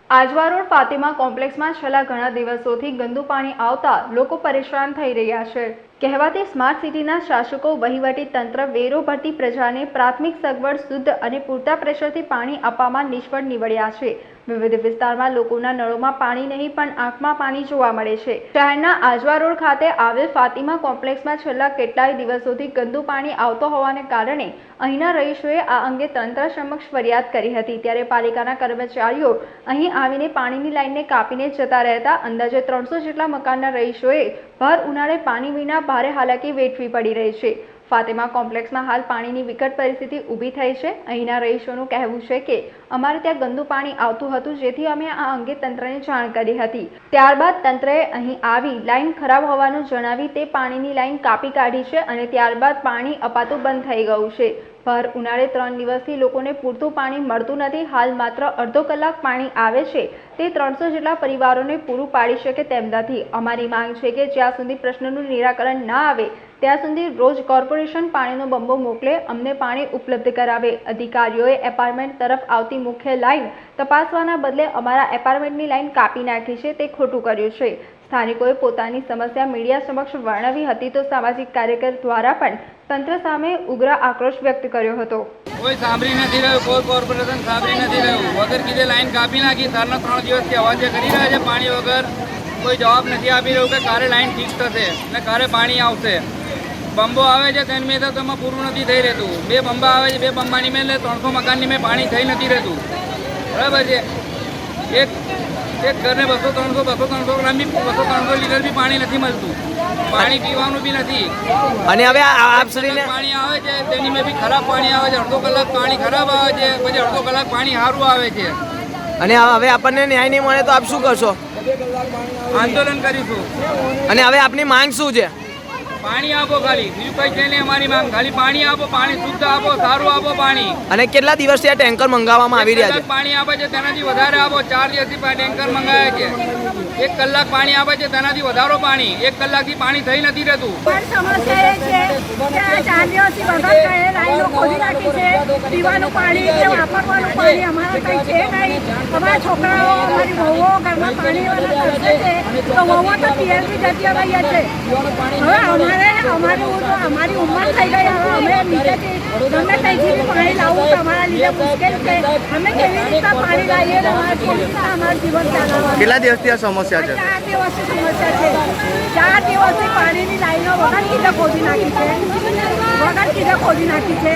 Ajwa road Fatima કોમ્પ્લેક્સમાં છેલ્લા ઘણા દિવસોથી ગંદુ પાણી આવતા લોકો પરેશાન થઈ રહ્યા છે। કહેવાતી સ્માર્ટ સિટીના શાસકો વહીવટી તંત્ર વેરો ભરતી પ્રજાને પ્રાથમિક સગવડ શુદ્ધ અને પૂરતા પ્રેશરથી પાણી આપવામાં નિષ્ફળ નીવડ્યા છે। વિવિધ વિસ્તારમાં લોકોના નળોમાં પાણી નહીં પણ આંખમાં પાણી જોવા મળે છે। શહેરના આજવા રોડ ખાતે આવેલ ફાતિમા કોમ્પ્લેક્સમાં છેલ્લા કેટલાય દિવસોથી ગંદુ પાણી આવતો હોવાને કારણે અહીંના રહીશોએ આ અંગે તંત્ર સમક્ષ ફરિયાદ કરી હતી। ત્યારે પાલિકાના કર્મચારીઓ અહીં આવીને પાણીની લાઇનને કાપીને જતા રહેતા અંદાજે 300 જેટલા મકાનના રહીશોએ ભર ઉનાળે પાણી વિના ભારે હાલાકી વેઠવી પડી રહી છે। ફાતિમા કોમ્પ્લેક્સમાં હાલ પાણીની વિકટ પરિસ્થિતિ ઊભી થઈ છે। અહીંના રહીશોનું કહેવું છે કે અમારે ત્યાં ગંદુ પાણી આવતું હતું, જેથી અમે આ અંગે તંત્રને જાણ કરી હતી। ત્યારબાદ તંત્રએ અહીં આવી લાઇન ખરાબ હોવાનું જણાવી તે પાણીની લાઇન કાપી કાઢી છે અને ત્યારબાદ પાણી અપાતું બંધ થઈ ગયું છે। ભર ઉનાળે 3 દિવસથી લોકોને પૂરતું પાણી મળતું નથી। હાલ માત્ર અડધો કલાક પાણી આવે છે, તે 300 જેટલા પરિવારોને પૂરું પાડી શકે તેમ નથી। અમારી માંગ છે કે જ્યાં સુધી પ્રશ્નનું નિરાકરણ ના આવે ત્યાં સુધી રોજ કોર્પોરેશન પાણીનો બંબો મોકલે, અમને પાણી ઉપલબ્ધ કરાવે। અધિકારીઓએ એપાર્ટમેન્ટ તરફ આવતી મુખ્ય લાઇન તપાસવાના બદલે અમારા એપાર્ટમેન્ટની લાઇન કાપી નાખી છે, તે ખોટું કર્યું છે। સ્થાનિકોએ પોતાની સમસ્યા મીડિયા સમક્ષ વર્ણવી હતી તો સામાજિક કાર્યકર દ્વારા પણ તંત્ર સામે ઉગ્ર આક્રોશ વ્યક્ત કર્યો હતો। કોઈ સાંભળી નથી રહ્યું, કોઈ કોર્પોરેશન સાંભળી નથી રહ્યું। વગર કીધે લાઈન કાપી નાખી। સારના 3 દિવસથી અવાજ કરી રહ્યા છે પાણી વગર। કોઈ જવાબ નથી આપી રહ્યું કે ક્યારે લાઈન ઠીક થશે અને ક્યારે પાણી આવશે। બંબો આવે છે તેની મેં તો એમાં પૂરું નથી થઈ રહેતું। 2 બંબા આવે છે, 2 બંબાની મેં 300 મકાનની મેં પાણી થઈ નથી રહેતું, બરાબર છે। એક ઘરને 200-300 ગ્રામ બી 200-300 લીટર બી પાણી નથી મળતું। પાણી પીવાનું બી નથી। અને હવે આપ શ્રીને પાણી આવે છે તેની મેં બી ખરાબ પાણી આવે છે। અડધો કલાક પાણી ખરાબ આવે છે, પછી અડધો કલાક પાણી સારું આવે છે। અને હવે આપણને ન્યાય નહીં મળે તો આપ શું કરશો? આંદોલન કરીશું। અને હવે આપની માંગ શું છે? પાણી આપો, ખાલી બીજું કઈ છે નહીં અમારી માંગ। ખાલી પાણી આપો, પાણી શુદ્ધ આપો, સારું આપો પાણી। અને કેટલા દિવસથી આ ટેન્કર મંગાવવામાં આવી રહ્યા છે? પાણી આપે છે તેનાથી વધારે આપો। 4 દિવસથી ટેન્કર મંગાવ્યા છે। 1 કલાક પાણી આપે છે તેનાથી વધારો પાણી। 1 કલાકથી પાણી થઈ નથી રહેતું। સમસ્યા એ છે કે આ 4 દિવસથી વગર કહે લાઈનો ખોલી નાખી છે। પીવાનું પાણી કે વાપરવાનું પાણી અમારા કંઈ છે નહીં। અમારા છોકરાઓ, અમારી વહુઓ ઘરમાં પાણી વાળા તરસે છે તો વહુઓ તો પિયરથી જતી રહીએ છે। હવે અમારી ઉંમર થઈ ગઈ। હવે અમે નીચેથી ગમે ત્યાંથી બી પાણી લાવવું તો અમારા લીધે મુશ્કેલ છે। અમે કેવી રીતના પાણી લાવીએ ને કેવી રીતના અમારું જીવન ચાલવાનું? કેટલા દિવસથી આ સમસ્યા છે? 4 દિવસથી સમસ્યા છે। 4 દિવસથી પાણીની લાઈનો વગર કીધે ખોદી નાખી છે।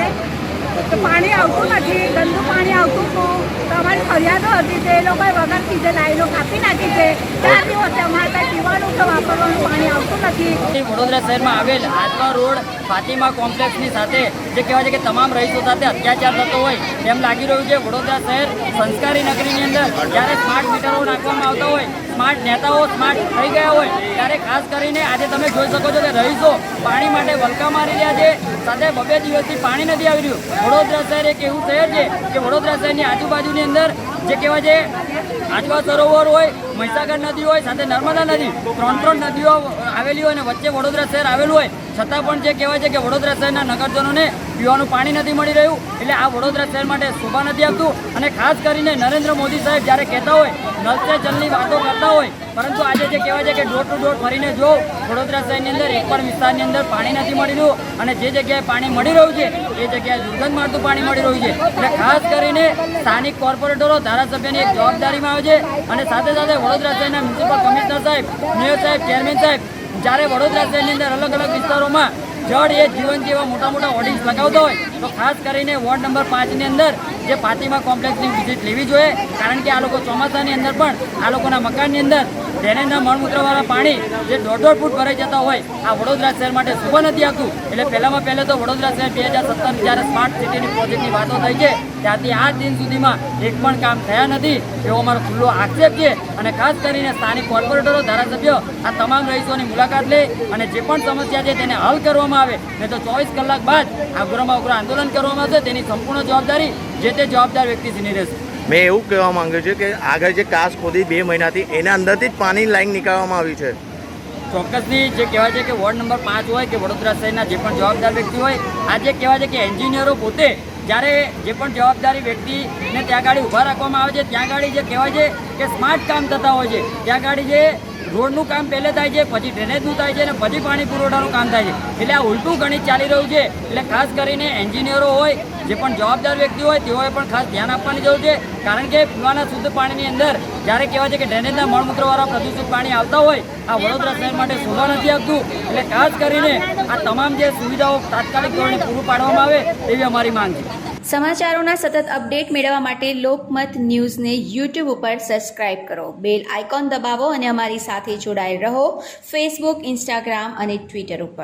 તો પાણી આવતું નથી, ગંદુ પાણી આવતું હતું તો અમારી ફરિયાદો હતી તે લોકોએ વગર કીધે લાઈનો કાપી નાખી છે। 4 દિવસથી અમારે ત્યાં પીવાનું કે વાપરવાનું પાણી આવતું નથી। વડોદરા શહેરમાં આવેલ આજવા રોડ ફાતિમા કોમ્પ્લેક્સની સાથે જે કહેવાય છે કે તમામ રહીશો સાથે અત્યાચાર થતો હોય તેમ લાગી રહ્યું છે। વડોદરા શહેર સંસ્કારી નગરીની અંદર જ્યારે સ્માર્ટ મીટરો નાખવામાં આવતા હોય, સ્માર્ટ નેતાઓ સ્માર્ટ થઈ ગયા હોય ત્યારે ખાસ કરીને આજે તમે જોઈ શકો છો કે રહીશો પાણી માટે વલકા મારી રહ્યા છે। સાથે 2 દિવસથી પાણી નથી આવી રહ્યું। વડોદરા શહેર એક એવું શહેર છે કે વડોદરા શહેરની આજુબાજુની અંદર જે કહેવાય છે આજવા સરોવર હોય, મહીસાગર નદી હોય, સાથે નર્મદા નદી, 3 નદીઓ આવેલી હોય અને વચ્ચે વડોદરા શહેર આવેલું હોય છતાં પણ જે કહેવાય છે કે વડોદરા શહેરના નગરજનોને પીવાનું પાણી નથી મળી રહ્યું। એટલે આ વડોદરા શહેર માટે શોભા નથી આપતું। અને ખાસ કરીને નરેન્દ્ર મોદી સાહેબ જ્યારે કહેતા હોય નલ સે જલની વાતો કરતા હોય, પરંતુ આજે જે કહેવાય છે કે ડોર ટુ ડોર ફરીને જો વડોદરા શહેરની અંદર એક પણ વિસ્તારની અંદર પાણી નથી મળી રહ્યું અને જે જગ્યાએ પાણી મળી રહ્યું છે એ જગ્યાએ દુર્ગંધ મારતું પાણી મળી રહ્યું છે। એટલે ખાસ કરીને સ્થાનિક કોર્પોરેટરો, ધારાસભ્યની એક જવાબદારીમાં આવે છે અને સાથે સાથે વડોદરા શહેરના મ્યુનિસિપલ કમિશનર સાહેબ, મેયર સાહેબ, ચેરમેન સાહેબ જ્યારે વડોદરા શહેરની અંદર અલગ અલગ વિસ્તારોમાં જળ એ જીવન જેવા મોટા હોર્ડિંગ્સ લગાવતા હોય તો ખાસ કરીને વોર્ડ નંબર 5ની અંદર જે ફાતિમા કોમ્પ્લેક્સની વિઝિટ લેવી જોઈએ। કારણ કે આ લોકો ચોમાસાની અંદર પણ આ લોકોના મકાનની અંદર ડ્રેનેજના મળમૂત્રવાળા પાણી જે 1.5 ફૂટ ભરાઈ જતા હોય આ વડોદરા શહેર માટે શોભા નથી આપતું। એટલે પહેલાં તો વડોદરા શહેર 2017 જ્યારે સ્માર્ટ સિટીની પ્રોજેક્ટની વાતો થઈ છે ત્યારથી આજ દિન સુધીમાં એક પણ કામ થયા નથી એવો અમારો ખુલ્લો આક્ષેપ છે। અને ખાસ કરીને સ્થાનિક કોર્પોરેટરો, ધારાસભ્યો આ તમામ રહીશોની મુલાકાત લે અને જે પણ સમસ્યા છે તેને હલ કરવામાં આવે, નહીં તો 24 કલાક બાદ આ ઉગ્રમાં ઉગ્ર આંદોલન કરવામાં આવશે। તેની સંપૂર્ણ જવાબદારી જે તે જવાબદાર વ્યક્તિની રહેશે। મેં એવું કહેવા માંગ્યું છે કે આગળ જે કાસ ખોદી 2 મહિનાથી એના અંદરથી જ પાણી લાઈન નીકાળવામાં આવી છે। ચોક્કસથી જે કહેવાય છે કે વોર્ડ નંબર 5 હોય કે વડોદરા શહેરના જે પણ જવાબદાર વ્યક્તિ હોય આજે કહેવાય છે કે એન્જિનિયરો પોતે જ્યારે જે પણ જવાબદારી વ્યક્તિને ત્યાં ગાડી ઊભા રાખવામાં આવે છે ત્યાં ગાડી જે કહેવાય છે કે સ્માર્ટ કામ થતા હોય છે, ત્યાં ગાડી જે રોડનું કામ પહેલે થાય છે, પછી ડ્રેનેજનું થાય છે અને પછી પાણી પુરવઠાનું કામ થાય છે. એટલે આ ઉલટું ગણિત ચાલી રહ્યું છે. એટલે ખાસ કરીને એન્જિનિયરો હોય, જે પણ જવાબદાર વ્યક્તિ હોય તેઓએ પણ ખાસ ધ્યાન આપવાની જરૂર છે. કારણ કે પીવાના શુદ્ધ પાણીની અંદર જ્યારે કહેવાય છે કે ડ્રેનેજના મળમૂત્રવાળા પ્રદૂષિત પાણી આવતા હોય, આ વડોદરા શહેર માટે શોભા નથી આપતું. એટલે ખાસ કરીને આ તમામ જે સુવિધાઓ તાત્કાલિક ધોરણે પૂરું પાડવામાં આવે તેવી અમારી માંગ છે. સમાચારોના સતત અપડેટ મેળવવા માટે લોકમત ન્યૂઝને યુટ્યુબ ઉપર સબસ્ક્રાઇબ કરો, બેલ આઇકોન દબાવો અને અમારી સાથે જોડાયેલ રહો ફેસબુક, ઇન્સ્ટાગ્રામ અને ટ્વિટર ઉપર.